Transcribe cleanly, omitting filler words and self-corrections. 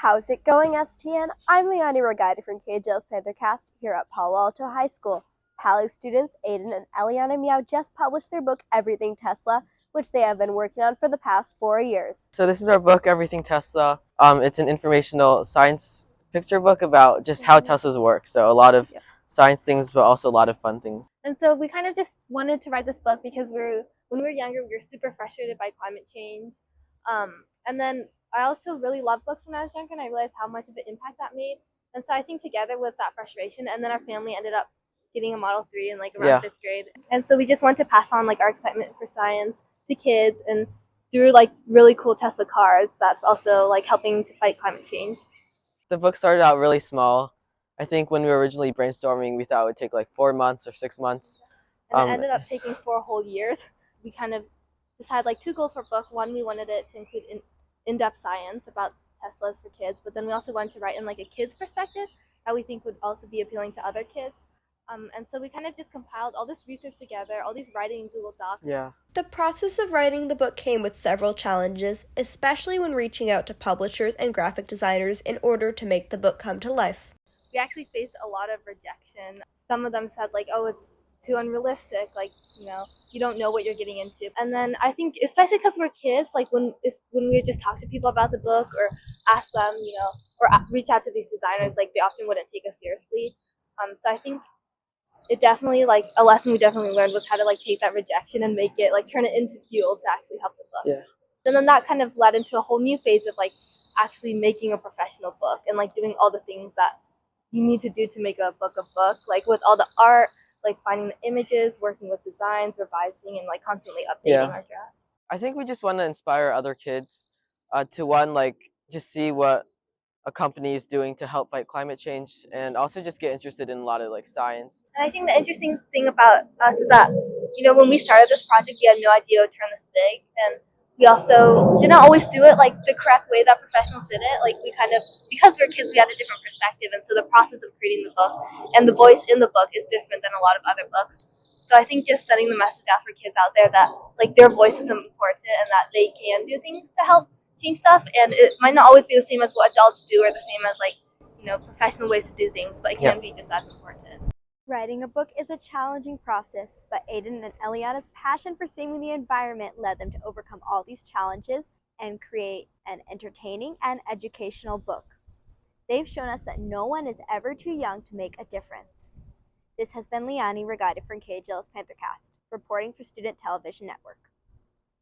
How's it going, STN? I'm Liani Ragade from KJL's Panthercast here at Palo Alto High School. Pali students Aiden and Eliana Meow just published their book, Everything Tesla, which they have been working on for the past 4 years. So this is our book, Everything Tesla. It's an informational science picture book about just how Teslas work. So a lot of science things, but also a lot of fun things. And so we kind of just wanted to write this book because when we were younger, we were super frustrated by climate change. And then I also really loved books when I was younger, and I realized how much of an impact that made. And so I think together with that frustration, and then our family ended up getting a Model 3 in around 5th grade. And so we just want to pass on our excitement for science to kids, and through really cool Tesla cars, that's also helping to fight climate change. The book started out really small. I think when we were originally brainstorming, we thought it would take 4 months or 6 months. And it ended up taking 4 whole years. We kind of just had 2 goals for a book. One, we wanted it to include in-depth science about Teslas for kids, but then we also wanted to write in a kid's perspective that we think would also be appealing to other kids. And so we kind of just compiled all this research together, all these writing in Google Docs. Yeah. The process of writing the book came with several challenges, especially when reaching out to publishers and graphic designers in order to make the book come to life. We actually faced a lot of rejection. Some of them said oh, it's too unrealistic, you don't know what you're getting into. And then I think, especially because we're kids, when we would just talk to people about the book or ask them, or reach out to these designers, they often wouldn't take us seriously. So I think it definitely, a lesson we definitely learned was how to take that rejection and make it, turn it into fuel to actually help the book. Yeah. And then that kind of led into a whole new phase of actually making a professional book and doing all the things that you need to do to make a book, with all the art, finding the images, working with designs, revising, and constantly updating our drafts. I think we just want to inspire other kids to one, just see what a company is doing to help fight climate change, and also just get interested in a lot of science. And I think the interesting thing about us is that, when we started this project, we had no idea it would turn this big, and we also did not always do it the correct way that professionals did it. Because we're kids, we had a different perspective, and so the process of creating the book and the voice in the book is different than a lot of other books. So I think just sending the message out for kids out there that their voice is important and that they can do things to help change stuff, and it might not always be the same as what adults do or the same as professional ways to do things, but it can be just as important. Writing a book is a challenging process, but Aiden and Eliana's passion for saving the environment led them to overcome all these challenges and create an entertaining and educational book. They've shown us that no one is ever too young to make a difference. This has been Liani Ragade from KJL's Panthercast, reporting for Student Television Network.